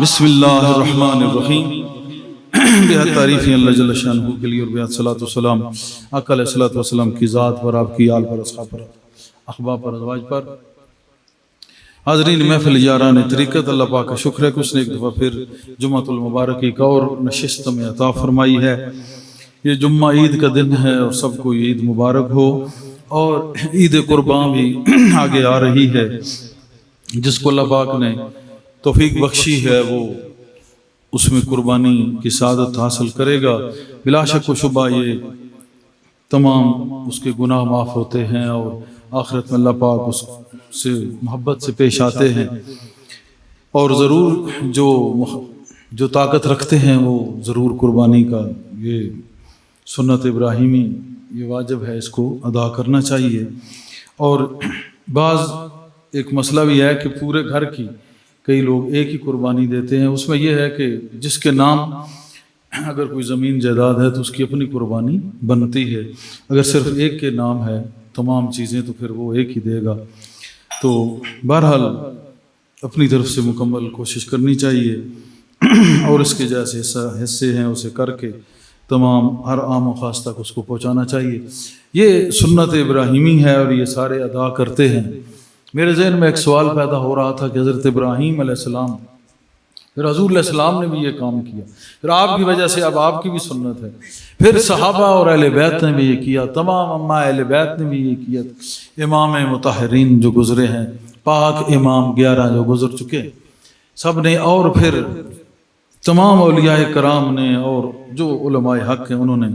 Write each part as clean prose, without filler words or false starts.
بسم اللہ الرحمن الرحیم۔ بہت تعریفیں اللہ جل شانہ کے لیے اور بہت صلاۃ و سلام آقا علیہ الصلوۃ والسلام کی ذات پر، آپ کی آل پر، اصحاب پر، احباب پر، ازواج پر۔ حاضرین محفل یاران طریقت، اللہ پاک کا شکر ہے کہ اس نے ایک دفعہ پھر جمعۃ المبارک ایک اور نشست میں عطا فرمائی ہے۔ یہ جمعہ عید کا دن ہے اور سب کو عید مبارک ہو، اور عید قربان بھی آگے آ رہی ہے۔ جس کو اللہ پاک نے توفیق بخشی ہے وہ اس میں قربانی کی سعادت حاصل کرے گا۔ بلا شک و شبہ یہ تمام اس کے گناہ معاف ہوتے ہیں اور آخرت میں اللہ پاک اس سے محبت سے پیش آتے ہیں، اور ضرور جو طاقت رکھتے ہیں وہ ضرور قربانی کا یہ سنت ابراہیمی یہ واجب ہے، اس کو ادا کرنا چاہیے۔ اور بعض ایک مسئلہ بھی ہے کہ پورے گھر کی کئی لوگ ایک ہی قربانی دیتے ہیں۔ اس میں یہ ہے کہ جس کے نام اگر کوئی زمین جائیداد ہے تو اس کی اپنی قربانی بنتی ہے، اگر صرف ایک کے نام ہے تمام چیزیں تو پھر وہ ایک ہی دے گا۔ تو بہرحال اپنی طرف سے مکمل کوشش کرنی چاہیے، اور اس کے جیسے حصے ہیں اسے کر کے تمام ہر عام و خاص تک اس کو پہنچانا چاہیے۔ یہ سنت ابراہیمی ہے اور یہ سارے ادا کرتے ہیں۔ میرے ذہن میں ایک سوال پیدا ہو رہا تھا کہ حضرت ابراہیم علیہ السلام، پھر حضور علیہ السلام نے بھی یہ کام کیا، پھر آپ کی وجہ سے اب آپ کی بھی سنت ہے، پھر صحابہ اور اہل بیت نے بھی یہ کیا، تمام اماں اہل بیت نے بھی یہ کیا، امام مطہرین جو گزرے ہیں، پاک امام 11 جو گزر چکے سب نے، اور پھر تمام اولیاء کرام نے، اور جو علماء حق ہیں انہوں نے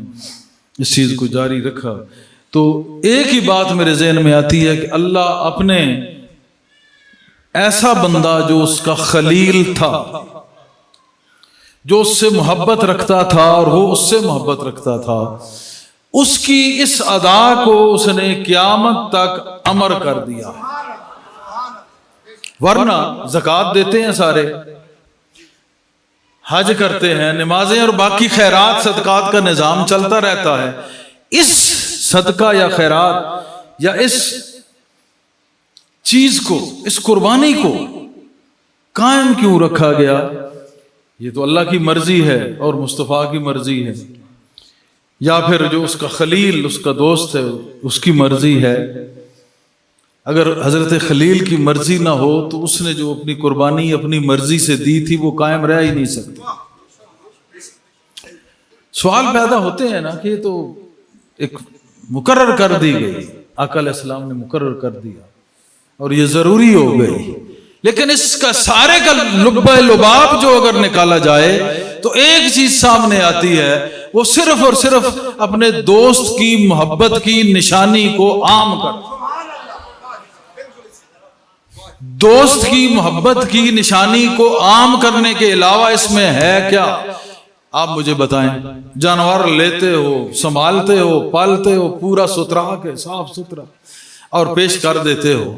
اس چیز کو جاری رکھا۔ تو ایک ہی بات میرے ذہن میں آتی ہے کہ اللہ اپنے ایسا بندہ جو اس کا خلیل تھا، جو اس سے محبت رکھتا تھا اور وہ اس سے محبت رکھتا تھا، اس کی اس ادا کو اس نے قیامت تک امر کر دیا۔ ورنہ زکوٰۃ دیتے ہیں سارے، حج کرتے ہیں، نمازیں اور باقی خیرات صدقات کا نظام چلتا رہتا ہے، اس صدقہ یا خیرات یا اس چیز کو، اس قربانی کو قائم کیوں رکھا گیا؟ یہ تو اللہ کی مرضی ہے اور مصطفیٰ کی مرضی ہے، یا پھر جو اس کا خلیل، اس کا دوست ہے، اس کی مرضی ہے۔ اگر حضرت خلیل کی مرضی نہ ہو تو اس نے جو اپنی قربانی اپنی مرضی سے دی تھی وہ قائم رہ ہی نہیں سکتی۔ سوال پیدا ہوتے ہیں نا کہ یہ تو ایک مقرر کر دی گئی، آقا علیہ السلام نے مقرر کر دیا اور یہ ضروری ہو گئی، لیکن اس کا سارے کا لبہ لباب جو اگر نکالا جائے تو ایک چیز سامنے آتی ہے، وہ صرف اور صرف اپنے دوست کی محبت کی نشانی کو عام کر، دوست کی محبت کی نشانی کو عام کرنے کے علاوہ اس میں ہے کیا؟ آپ مجھے بتائیں۔ جانور لیتے ہو، سنبھالتے ہو، پالتے ہو، پورا ستھرا کے صاف ستھرا اور پیش کر دیتے ہو،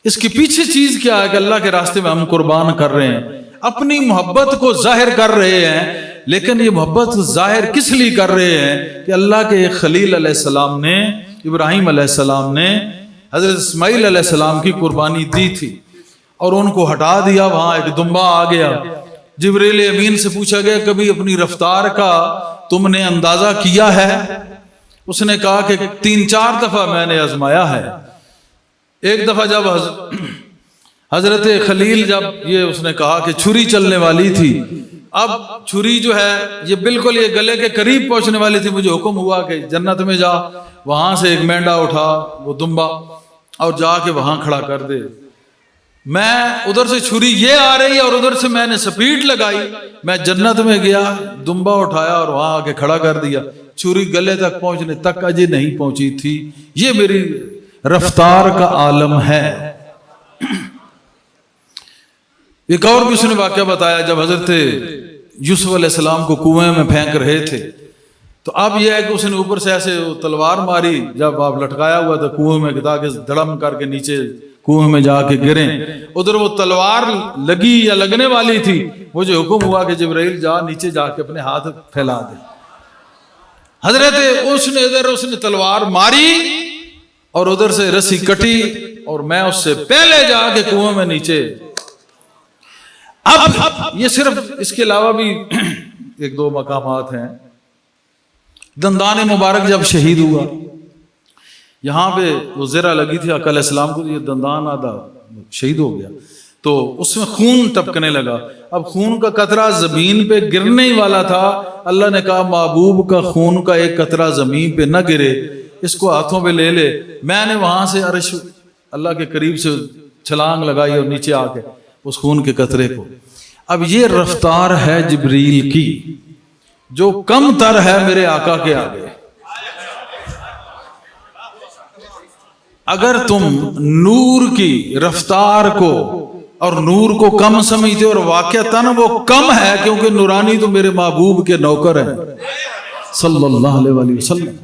اس کی پیچھے چیز کیا ہے کہ اللہ کے راستے میں ہم قربان کر رہے ہیں، اپنی محبت کو ظاہر کر رہے ہیں، لیکن یہ محبت ظاہر کس لیے کر رہے ہیں کہ اللہ کے خلیل علیہ السلام نے، ابراہیم علیہ السلام نے حضرت اسماعیل علیہ السلام کی قربانی دی تھی اور ان کو ہٹا دیا، وہاں ایک دمبا آ گیا۔ جبریل امین سے پوچھا گیا کبھی اپنی رفتار کا تم نے اندازہ کیا ہے؟ اس نے کہا کہ 3-4 دفعہ میں نے آزمایا ہے۔ ایک دفعہ جب حضرت خلیل جب یہ اس نے کہا کہ چھری چلنے والی تھی، اب چھری جو ہے یہ بالکل یہ گلے کے قریب پہنچنے والی تھی، مجھے حکم ہوا کہ جنت میں جا، وہاں سے ایک مینڈا اٹھا وہ دمبا اور جا کے وہاں کھڑا کر دے۔ میں ادھر سے چھری یہ آ رہی ہے اور ادھر سے میں نے سپیڈ لگائی، میں جنت میں گیا، دمبا اٹھایا اور وہاں آ کے کھڑا کر دیا، چھری گلے تک پہنچنے تک اجے نہیں پہنچی تھی۔ یہ میری رفتار کا عالم ہے۔ ایک اور بھی اس نے واقعہ بتایا، جب حضرت یوسف علیہ السلام کو کنویں میں پھینک رہے تھے تو اب یہ ہے کہ اس نے اوپر سے ایسے تلوار ماری، جب آپ لٹکایا ہوا تھا کنویں میں تاکہ دھڑم کر کے نیچے کنویں میں جا کے گریں، ادھر وہ تلوار لگی یا لگنے والی تھی، مجھے حکم ہوا کہ جبرائیل جا نیچے جا کے اپنے ہاتھ پھیلا دے۔ حضرت اس نے تلوار ماری اور ادھر سے رسی کٹی اور میں اس سے پہلے جا کے کنویں میں نیچے اب یہ صرف اس کے علاوہ بھی ایک دو مقامات ہیں. دندان مبارک جب شہید ہوا، یہاں پہ وہ زرہ لگی تھی آقا علیہ السلام کو، یہ دندان آدھا شہید ہو گیا تو اس میں خون ٹپکنے لگا. اب خون کا قطرہ زمین پہ گرنے ہی والا تھا. اللہ نے کہا محبوب کا خون کا ایک قطرہ زمین پہ نہ گرے، اس کو ہاتھوں پہ لے لے. میں نے وہاں سے عرش اللہ کے قریب سے چھلانگ لگائی اور نیچے آ کے اس خون کے قطرے کو. اب یہ رفتار ہے جبریل کی جو کم تر ہے میرے آقا کے آگے. اگر تم نور کی رفتار کو اور نور کو کم سمجھتے اور واقعتاً وہ کم ہے، کیونکہ نورانی تو میرے محبوب کے نوکر ہیں صلی اللہ علیہ وآلہ وسلم.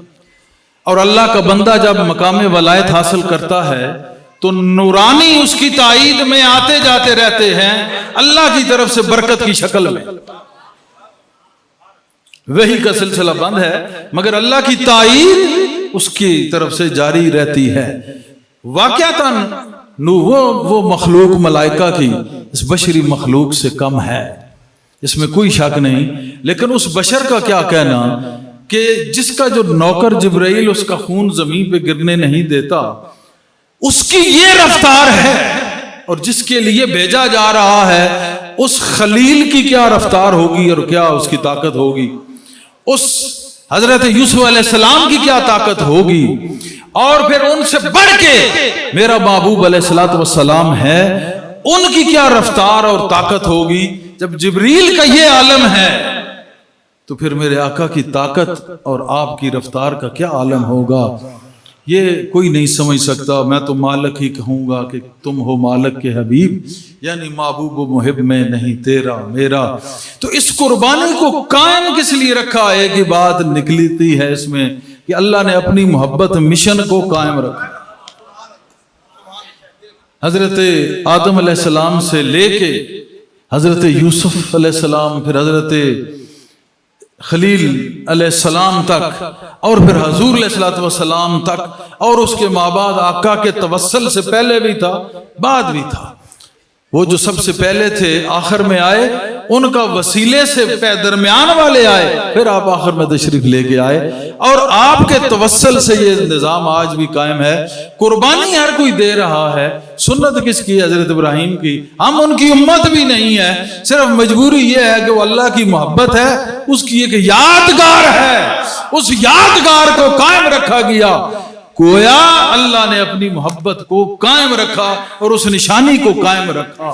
اور اللہ کا بندہ جب مقام ولایت حاصل کرتا ہے تو نورانی اس کی تائید میں آتے جاتے رہتے ہیں اللہ کی طرف سے برکت کی شکل میں. وحی کا سلسلہ بند ہے مگر اللہ کی تائید اس کی طرف سے جاری رہتی ہے. واقعتاً وہ مخلوق ملائکہ کی اس بشری مخلوق سے کم ہے، اس میں کوئی شک نہیں. لیکن اس بشر کا کیا کہنا کہ جس کا جو نوکر جبرائیل اس کا خون زمین پہ گرنے نہیں دیتا، اس کی یہ رفتار ہے، اور جس کے لیے بھیجا جا رہا ہے اس خلیل کی کیا رفتار ہوگی اور کیا اس کی طاقت ہوگی، اس حضرت یوسف علیہ السلام کی کیا طاقت ہوگی، اور پھر ان سے بڑھ کے میرا محبوب علیہ السلام ہے، ان کی کیا رفتار اور طاقت ہوگی. جب جبریل کا یہ عالم ہے تو پھر میرے آقا کی طاقت اور آپ کی رفتار کا کیا عالم ہوگا. یہ کوئی نہیں سمجھ سکتا. میں تو مالک ہی کہوں گا کہ تم ہو مالک کے حبیب، یعنی محبوب و محب میں نہیں تیرا میرا. تو اس قربانی کو قائم کس لیے رکھا؟ ایک ہی بات نکلتی ہے اس میں کہ اللہ نے اپنی محبت مشن کو قائم رکھا. حضرت آدم علیہ السلام سے لے کے حضرت یوسف علیہ السلام، پھر حضرت خلیل علیہ السلام تک، اور پھر حضور علیہ السلام تک، اور اس کے ماں بعد آقا کے توسل سے پہلے بھی تھا بعد بھی تھا. وہ جو سب سے پہلے تھے آخر میں آئے، ان کا وسیلے سے درمیان والے آئے، پھر آپ آخر میں تشریف لے کے آئے، اور آپ کے توسل سے یہ نظام آج بھی قائم ہے. قربانی ہر کوئی دے رہا ہے. سنت کس کی؟ حضرت ابراہیم کی. ہم ان کی امت بھی نہیں ہے، صرف مجبوری یہ ہے کہ وہ اللہ کی محبت ہے، اس کی ایک یادگار ہے، اس یادگار کو قائم رکھا گیا. گویا اللہ نے اپنی محبت کو قائم رکھا اور اس نشانی کو قائم رکھا.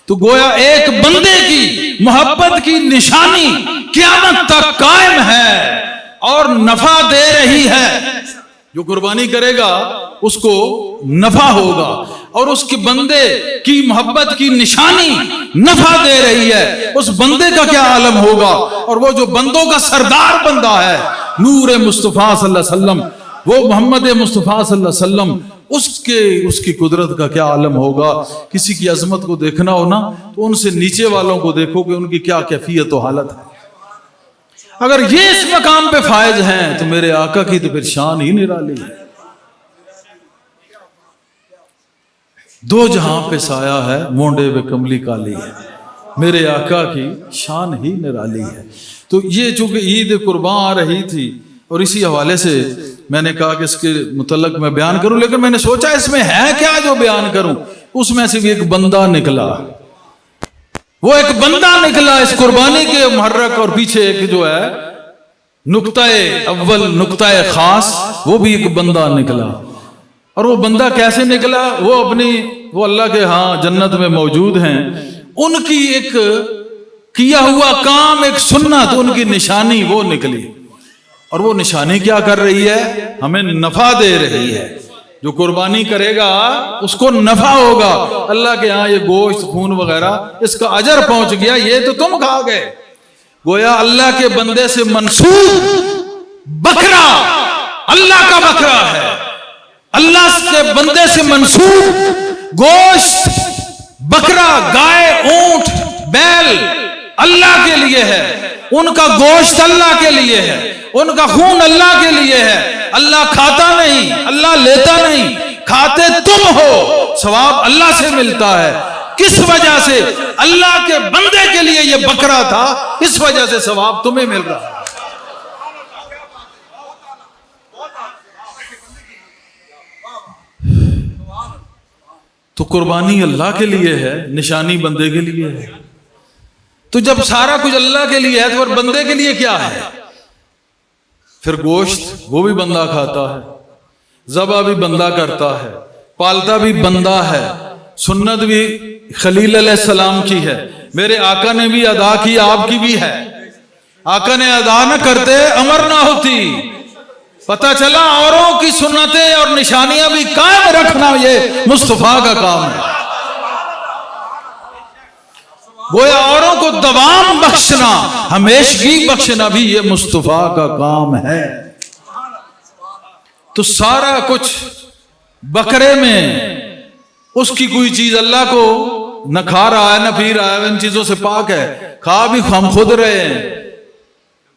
تو گویا ایک بندے کی محبت کی نشانی قیامت تک قائم ہے اور نفع دے رہی ہے. جو قربانی کرے گا اس کو نفع ہوگا، اور اس کے بندے کی محبت کی نشانی نفع دے رہی ہے. اس بندے کا کیا عالم ہوگا؟ اور وہ جو بندوں کا سردار بندہ ہے، نور مصطفیٰ صلی اللہ علیہ وسلم، وہ محمد مصطفیٰ صلی اللہ علیہ وسلم، اس کی قدرت کا کیا عالم ہوگا. کسی کی عظمت کو دیکھنا ہو نا تو ان سے نیچے والوں کو دیکھو کہ ان کی کیا کیفیت و حالت ہے. اگر یہ اس مقام پہ فائز ہیں تو میرے آقا کی تو پھر شان ہی نرالی ہے. دو جہاں پہ سایہ ہے، مونڈے پہ کملی کالی ہے. میرے آقا کی شان ہی نرالی ہے. تو یہ چونکہ عید قربان آ رہی تھی اور اسی حوالے سے میں نے کہا کہ اس کے متعلق میں بیان کروں، لیکن میں نے سوچا اس میں ہے کیا جو بیان کروں. اس میں سے بھی ایک بندہ نکلا، وہ ایک بندہ نکلا اس قربانی کے محرک، اور پیچھے ایک جو ہے نقطہ اول، نقطہ خاص، وہ بھی ایک بندہ نکلا. اور وہ بندہ کیسے نکلا؟ وہ اللہ کے ہاں جنت میں موجود ہیں، ان کی ایک کیا ہوا کام، ایک سنت، ان کی نشانی وہ نکلی. اور وہ نشانی کیا کر رہی ہے؟ ہمیں نفع دے رہی ہے. جو قربانی کرے گا اس کو نفع ہوگا. اللہ کے ہاں یہ گوشت، خون وغیرہ، اس کا اجر پہنچ گیا، یہ تو تم کھا گئے. گویا اللہ کے بندے سے منسوب بکرا اللہ کا بکرا ہے. اللہ کے بندے سے منسوب گوشت، بکرا، گائے، اونٹ، بیل اللہ کے لیے ہے. ان کا گوشت اللہ کے لیے ہے، ان کا خون اللہ کے لیے ہے. اللہ کھاتا نہیں، اللہ لیتا نہیں. کھاتے تم ہو، ثواب اللہ سے ملتا ہے. کس وجہ سے؟ اللہ کے بندے کے لیے یہ بکرا تھا، اس وجہ سے ثواب تمہیں مل رہا ہے۔ تو قربانی اللہ کے لیے ہے، نشانی بندے کے لیے ہے۔ تو جب سارا کچھ اللہ کے لیے ہے تو پھر بندے کے لیے کیا ہے؟ پھر گوشت وہ بھی بندہ کھاتا ہے، ذبح بھی بندہ کرتا ہے، پالتا بھی بندہ ہے، سنت بھی خلیل علیہ السلام کی ہے، میرے آقا نے بھی ادا کی، آپ کی بھی ہے۔ آقا نے ادا نہ کرتے امر نہ ہوتی۔ پتہ چلا اوروں کی سنتیں اور نشانیاں بھی قائم رکھنا یہ مصطفیٰ کا کام ہے۔ گویا اوروں کو دوام بخشنا، ہمیشگی بخشنا بھی یہ مصطفیٰ کا کام ہے۔ تو سارا کچھ بکرے میں اس کی کوئی چیز اللہ کو نہ کھا رہا ہے نہ پی رہا ہے، ان چیزوں سے پاک ہے، کھا بھی ہم خود رہے ہیں،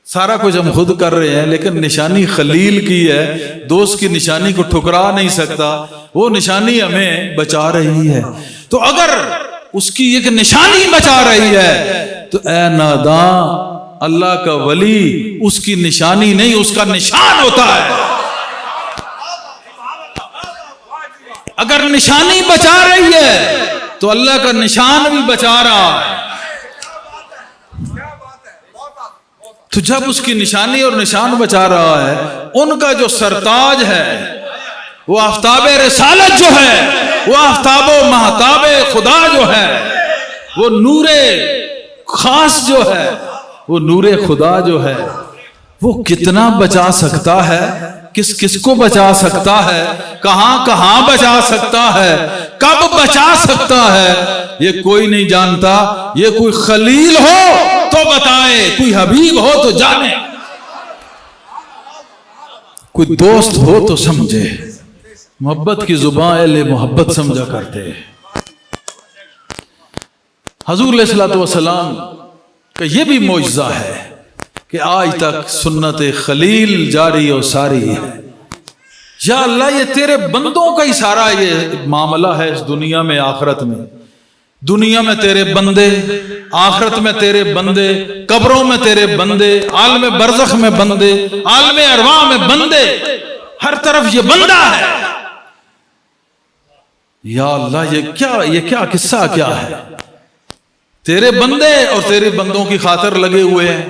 سارا کچھ ہم خود کر رہے ہیں، لیکن نشانی خلیل کی ہے، دوست کی نشانی کو ٹھکرا نہیں سکتا، وہ نشانی ہمیں بچا رہی ہے۔ تو اگر اس کی ایک نشانی بچا رہی ہے تو اے ناداں، اللہ کا ولی اس کی نشانی نہیں، اس کا نشان ہوتا ہے۔ اگر نشانی بچا رہی ہے تو اللہ کا نشان بھی بچا رہا ہے۔ تو جب اس کی نشانی اور نشان بچا رہا ہے، ان کا جو سرتاج ہے وہ آفتاب رسالت جو ہے، وہ آفتاب و مہتاب خدا جو ہے، وہ نور خاص جو ہے، وہ نور خدا جو ہے، وہ کتنا بچا سکتا ہے، کس کس کو بچا سکتا ہے، کہاں کہاں بچا سکتا ہے، کب بچا سکتا ہے، یہ کوئی نہیں جانتا۔ یہ کوئی خلیل ہو تو بتائے، کوئی حبیب ہو تو جانے، کوئی دوست ہو تو سمجھے۔ محبت کی زبان اہل محبت سمجھا کرتے۔ حضور علیہ الصلوۃ والسلام کا یہ بھی معجزہ ہے کہ آج تک سنت خلیل جاری و ساری ہے۔ یا اللہ، یہ تیرے بندوں کا ہی سارا یہ معاملہ ہے اس دنیا میں آخرت میں۔ دنیا میں تیرے بندے، آخرت میں تیرے بندے، قبروں میں تیرے بندے، عالم برزخ میں بندے، عالم ارواح میں بندے، ہر طرف یہ بندہ ہے۔ یا اللہ، یہ کیا قصہ کیا ہے؟ تیرے بندے اور تیرے بندوں کی خاطر لگے ہوئے ہیں۔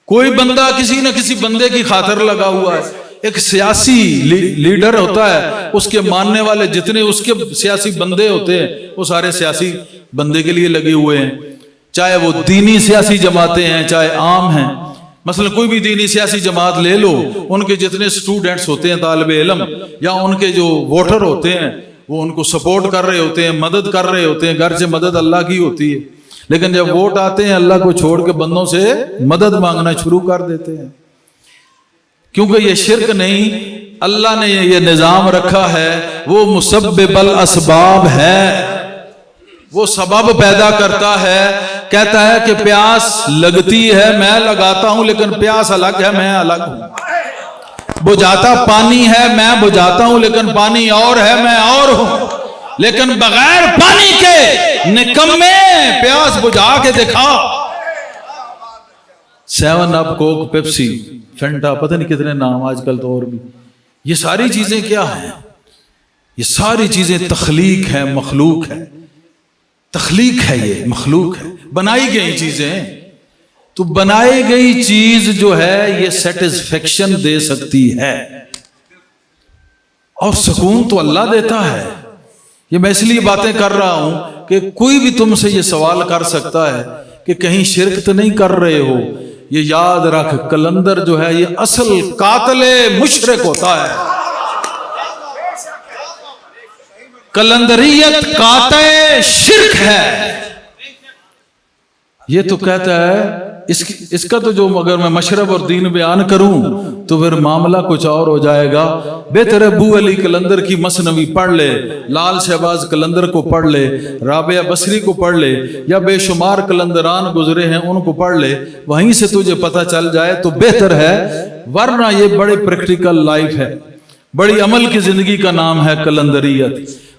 کوئی بندہ کسی نہ کسی بندے کی خاطر لگا ہوا ہے۔ ایک سیاسی لیڈر ہوتا ہے، اس کے ماننے والے جتنے اس کے سیاسی بندے ہوتے ہیں وہ سارے سیاسی بندے کے لیے لگے ہوئے ہیں، چاہے وہ دینی سیاسی جماعتیں ہیں چاہے عام ہیں۔ مثلا کوئی بھی دینی سیاسی جماعت لے لو، ان کے جتنے سٹوڈنٹس ہوتے ہیں، طالب علم یا ان کے جو ووٹر ہوتے ہیں، وہ ان کو سپورٹ کر رہے ہوتے ہیں، مدد کر رہے ہوتے ہیں۔ گھر سے مدد اللہ کی ہوتی ہے، لیکن جب ووٹ آتے ہیں اللہ کو چھوڑ کے بندوں سے مدد مانگنا شروع کر دیتے ہیں، کیونکہ یہ شرک نہیں، اللہ نے یہ نظام رکھا ہے، وہ مسبب الاسباب ہے، وہ سبب پیدا کرتا ہے۔ کہتا ہے کہ پیاس لگتی ہے، میں لگاتا ہوں، لیکن پیاس الگ ہے، میں الگ ہوں۔ بجھاتا پانی ہے، میں بجھاتا ہوں، لیکن پانی اور ہے، میں اور ہوں۔ لیکن بغیر پانی کے نکمے پیاس بجھا کے دکھا۔ 7 اپ، کوک، پیپسی، فینٹا، پتہ نہیں کتنے نام آج کل تو اور بھی۔ یہ ساری چیزیں کیا ہیں؟ یہ ساری چیزیں تخلیق ہے، مخلوق ہے۔ تخلیق ہے، یہ مخلوق ہے، بنائی گئی چیزیں۔ تو بنائی گئی چیز جو ہے یہ سیٹسفیکشن دے سکتی ہے، اور سکون تو اللہ دیتا ہے۔ یہ میں اس لیے باتیں کر رہا ہوں کہ کوئی بھی تم سے یہ سوال کر سکتا ہے کہ کہیں شرک تو نہیں کر رہے ہو۔ یہ یاد رکھ، کلندر جو ہے یہ اصل قاتل مشرک ہوتا ہے۔ کلندریت قاطع شرک ہے۔ یہ تو کہتا ہے اس کا تو جو اگر میں مشرب اور دین بیان کروں تو پھر معاملہ کچھ اور ہو جائے گا۔ بہتر ابو علی کلندر کی مثنوی پڑھ لے، لال شہباز کلندر کو پڑھ لے، رابعہ بصری کو پڑھ لے، یا بے شمار کلندران گزرے ہیں ان کو پڑھ لے، وہیں سے تجھے پتہ چل جائے تو بہتر ہے۔ ورنہ یہ بڑے پریکٹیکل لائف ہے، بڑی عمل کی زندگی کا نام ہے کلندریت۔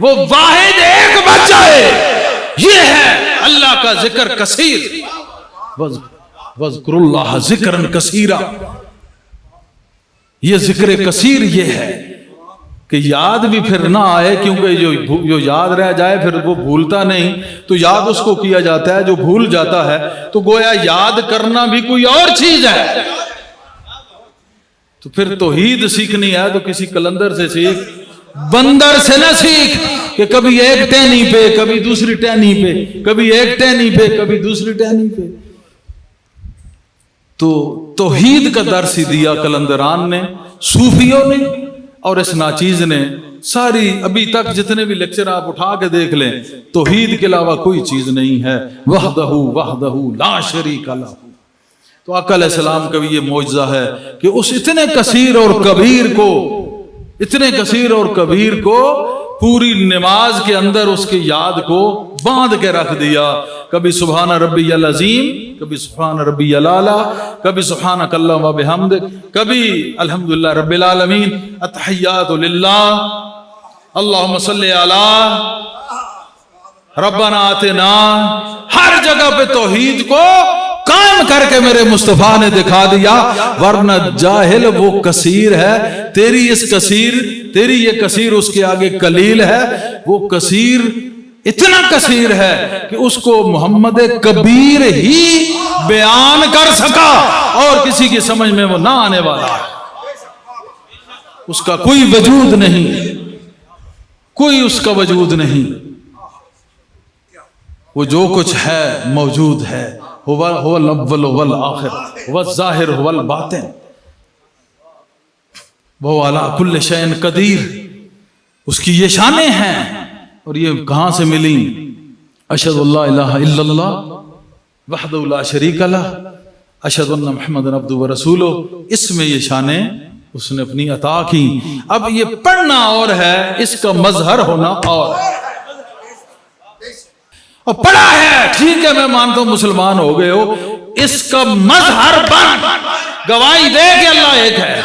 وہ واحد ایک بچ جائے، یہ ہے اللہ کا ذکر کثیر، وذکر اللہ ذکرن کثیرا، یہ ذکر کثیر یہ ہے کہ یاد بھی پھر نہ آئے، کیونکہ جو یاد رہ جائے پھر وہ بھولتا نہیں، تو یاد اس کو کیا جاتا ہے، جو بھول جاتا ہے تو گویا یاد کرنا بھی کوئی اور چیز ہے۔ تو پھر توحید سیکھنی ہے تو کسی کلندر سے سیکھ، بندر سے نہ سیکھ کہ کبھی ایک ٹہنی پہ کبھی دوسری ٹہنی پہ، کبھی ایک ٹہنی پہ کبھی دوسری ٹہنی پہ۔ تو توحید کا درس ہی دیا کلندران نے، صوفیوں نے اور اس ناچیز نے۔ ساری ابھی تک جتنے بھی لیکچر آپ اٹھا کے دیکھ لیں، توحید کے علاوہ کوئی چیز نہیں ہے، وحدہ وحدہ لا شریک لہ۔ تو آقا علیہ السلام کا بھی یہ معجزہ ہے کہ اس اتنے کثیر اور کبیر کو پوری نماز کے اندر اس کی یاد کو باندھ کے رکھ دیا، کبھی سبحان ربی العظیم، کبھی سبحان ربی الاعلی، کبھی سبحانک اللہم و بحمدک، کبھی الحمدللہ رب العالمین، التحیات للہ، اللہم صلی علی ربنا آتنا۔ ہر جگہ پہ توحید کو قائم کر کے میرے مصطفیٰ نے دکھا دیا، ورنہ جاہل وہ کثیر ہے، تیری یہ کثیر اس کے آگے قلیل ہے۔ وہ کثیر اتنا کثیر ہے کہ اس کو محمد کبیر ہی بیان کر سکا، اور کسی کی سمجھ میں وہ نہ آنے والا ہے، اس کا کوئی وجود نہیں، کوئی اس کا وجود نہیں۔ وہ جو کچھ ہے موجود ہے، هو الاول والآخر والظاہر والباطن، وہ علی کل شیء قدیر، اس کی یہ شانیں ہیں۔ اور یہ کہاں سے ملی؟ اشہد ان لا الہ الا اللہ وحدہ لا شریک لہ، اشہد ان محمد عبدہ ورسولہ، اس میں یہ شانیں اس نے اپنی عطا کی۔ اب یہ پڑھنا اور ہے، اس کا مظہر ہونا اور ہے۔ اور پڑھا ہے ٹھیک ہے، میں مانتا ہوں مسلمان ہو گئے ہو، اس کا مظہر بن گواہی دے کہ اللہ ایک ہے،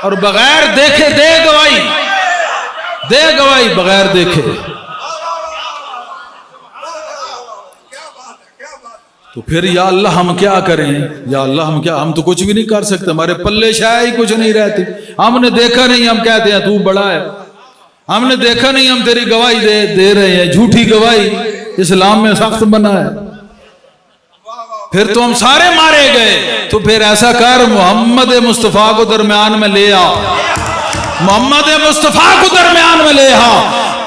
اور بغیر دیکھے دے گواہی بغیر دیکھے۔ تو پھر یا اللہ ہم کیا کریں؟ یا اللہ ہم تو کچھ بھی نہیں کر سکتے، ہمارے پلے شاید ہی کچھ نہیں رہتی۔ ہم نے دیکھا نہیں، ہم کہتے ہیں تو بڑا ہے، ہم نے دیکھا نہیں، ہم تیری گواہی دے رہے ہیں، جھوٹی گواہی اسلام میں سخت بنا ہے۔ پھر تو ہم سارے مارے گئے، تو پھر ایسا کر محمد مصطفیٰ کو درمیان میں لے آ، محمد مصطفیٰ کو درمیان میں لے آ،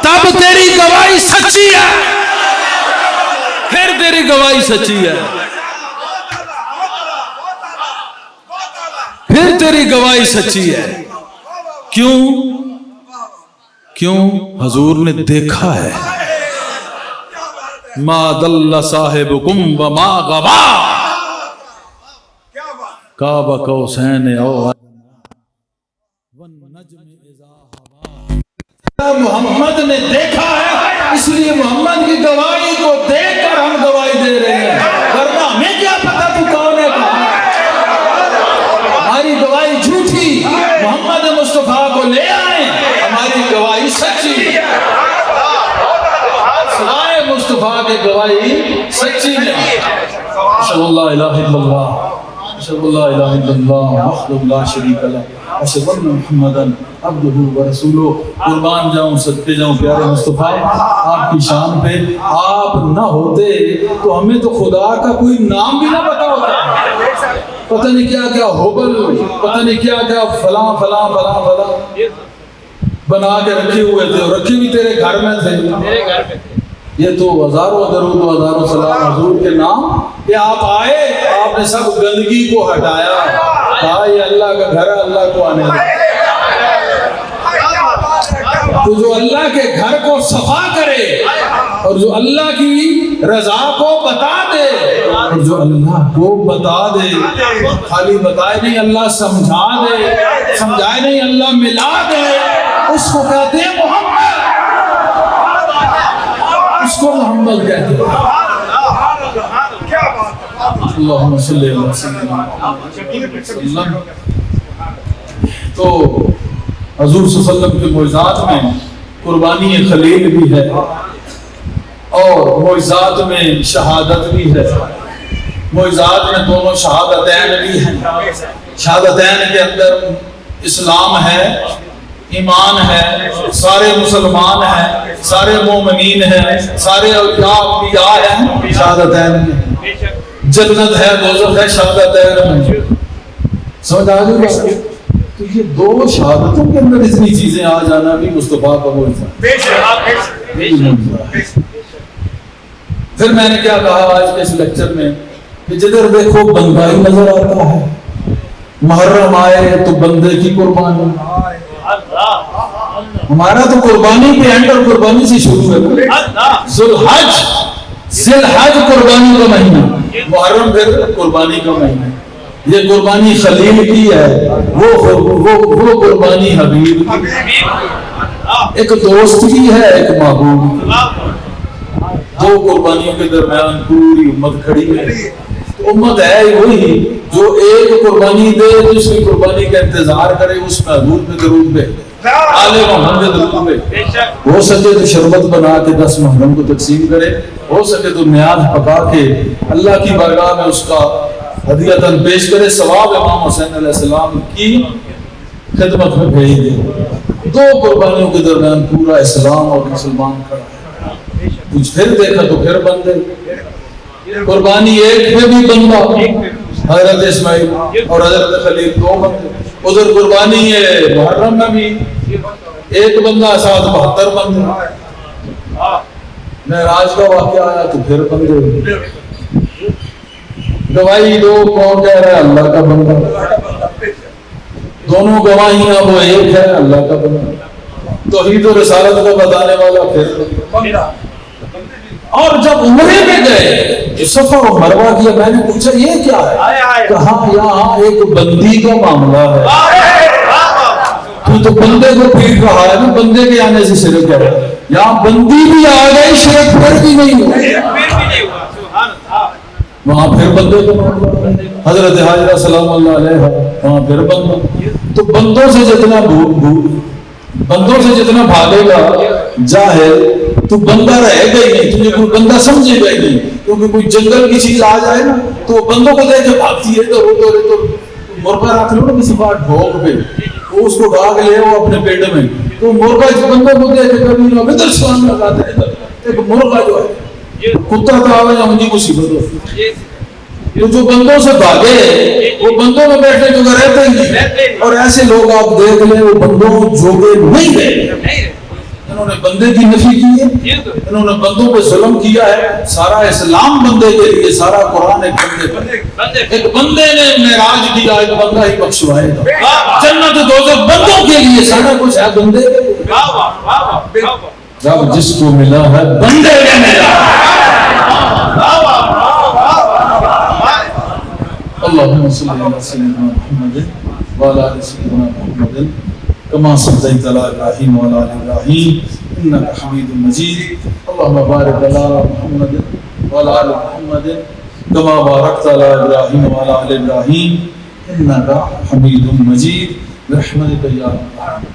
تب تیری گواہی سچی ہے، پھر تیری گواہی سچی ہے، پھر تیری گواہی سچی ہے۔ کیوں حضور نے دیکھا ہے، ما ضل صاحبکم وما غوا، قاب قوسین او محمد نے دیکھا ہے، اس لیے محمد کی گواہی کو دیکھ کر ہم گواہی دے رہے ہیں، ورنہ ہمیں کیا پتا تو کون ہے کہاں۔ ہماری گواہی جھوٹی، محمد مصطفیٰ کو لے آئیں، ہماری گواہی سچی، سوائے مصطفیٰ کی گواہی سچی نہیں۔ اشہد ان لا الہ الا اللہ، اشہد ان لا الہ الا اللہ وحدہ لا شریک لہ، اشہد ان محمدا عبدہ ورسولہ۔ قربان جاؤں، صدقے جاؤں پیارے مصطفیٰ آپ کی شان پہ۔ آپ نہ ہوتے تو ہمیں تو خدا کا کوئی نام بھی نہ پتا ہوتا، پتہ نہیں کیا کیا ہوبل، پتہ نہیں کیا کیا فلاں فلاں فلاں فلاں بنا کے رکھے ہوئے تھے، اور رکھے بھی تیرے گھر میں تھے۔ یہ تو ہزاروں درود و ہزاروں سلام حضور کے نام کہ آپ آئے، آپ نے سب گندگی کو ہٹایا، کہا یہ اللہ کا گھر ہے، اللہ کو آنے دے۔ تو جو اللہ کے گھر کو صفا کرے، اور جو اللہ کی رضا کو بتا دے، اور جو اللہ کو بتا دے، خالی بتائے نہیں اللہ سمجھا دے، سمجھائے نہیں اللہ ملا دے، اس کو کہتے ہیں محمد، اس کو محمد کہتے ہیں۔ اللہم صلی اللہ علیہ وسلم۔ تو حضور صلی اللہ علیہ وسلم کے معجزات میں قربانی خلیل بھی ہے اور معجزات میں شہادت بھی ہے. معجزات میں دونوں شہادتین بھی ہیں. شہادتین کے اندر اسلام ہے، ایمان ہے، سارے مسلمان ہیں، سارے مومنین ہیں، سارے اولیاء انبیاء ہیں شہادتین میں. جنت ہے، دوزخ ہے شہادتین میں. سمجھ آ گئی؟ تو یہ دو شہادتوں کے اندر اتنی چیزیں آ جانا بھی مصطفیٰ کا معجزہ. پھر میں نے کیا کہا آج کے اس لیکچر میں کہ جدھر دیکھو بندہ ہی نظر آتا ہے. محرم آئے تو بندے کی قربانی. ہمارا تو قربانی پہ اینڈ اور قربانی سے شروع ہے. ذوالحج قربانی کا مہینہ، محرم پھر قربانی کا مہینہ. یہ قربانی خلیل کی ہے، وہ قربانی حبیب کی. ایک دوست کی ہے، ایک محبوب کی. دو قربانیوں کے درمیان پوری امت کھڑی ہے. امت ہے وہی جو ایک قربانی دے، جس کی قربانی کا انتظار کرے، اس محبوب میں درود پہ آل محمد درود پہ. ہو سکے تو شربت بنا کے 10 محرم کو تقسیم کرے، ہو سکے تو نیاز پکا کے اللہ کی بارگاہ میں اس کا ہدیۃً پیش کرے، ثواب امام حسین علیہ السلام کی خدمت میں بھیج دے. دو قربانیوں کے درمیان پورا اسلام اور مسلمان کھڑا ہے. کچھ پھر دیکھا تو پھر بندے. قربانی ایک میں بھی بندہ حضرت اسماعیل اور حضرت خلیل، دو بندے. ادھر قربانی ہے محرم میں بھی ایک بندہ، ساتھ 72 بندے. معراج کا واقعہ آیا تو پھر بندے. گواہی دو، کون کہہ رہا ہے؟ اللہ کا بندہ. دونوں گواہیاں وہ ایک ہے، اللہ کا بندہ. توحید و رسالت کو بتانے والا پھر بندہ. اور جب عمرے میں گئے جو صفا و مروہ کیا، میں نے پوچھا یہ کیا ہے؟ کہا یہاں ایک بندی کا معاملہ ہے. تو بندے کو پیٹ رہا ہے نا، بندے کے آنے سے شرک ہے. یہاں بندی بھی آ گئی، شرک پھر بھی نہیں ہوا. وہاں پھر بندے کو معاملہ. حضرت حاجرہ سلام اللہ علیہ، وہاں پھر بندہ. تو بندوں سے جتنا بھاگے گا جاہل، تو بندہ رہے گا ہی نہیں، تجھے کوئی بندہ سمجھے گا ہی نہیں. کیونکہ کوئی جنگل کی چیز آ جائے نا تو بندوں کو دیکھ کے بھاگتی ہے. تو مرغا رکھ لو نا کسی بار ڈھوک پہ، وہ اس کو ڈھاگ لے وہ اپنے پیٹ میں، تو مرغا اس بندوں کو دیکھ کے کبھی نہ ادھر سوان لگاتے ہیں. ایک مرغا جو ہے کتا تو آوے یا مجھے مصیبت ہو. تو جو بندوں سے بھاگے وہ بندوں میں بیٹھے جو رہتے ہیں. اور ایسے لوگ آپ دیکھ لیں وہ بندوں جوگے نہیں رہے. انہوں نے بندے کی نفی کی ہے، انہوں نے بندوں پہ ظلم کیا ہے. سارا اسلام بندے کے لیے، سارا قرآن ایک بندے پر. ایک بندے نے معراج کیا، ایک بندہ ہی بخشوائے گا. جنت و دوزخ بندوں کے لیے، سارا کچھ ہے بندے کے لیے. جب جس کو ملا ہے بندے نے ملا. اللهم صل على سيدنا محمد وعلى ال سيدنا محمد كما صليت على ابراهيم وعلى ال ابراهيم انك حميد مجيد. اللهم بارك على محمد وعلى ال محمد كما باركت على ابراهيم وعلى ال ابراهيم انك حميد مجيد برحمتك يا ارحم الراحمين.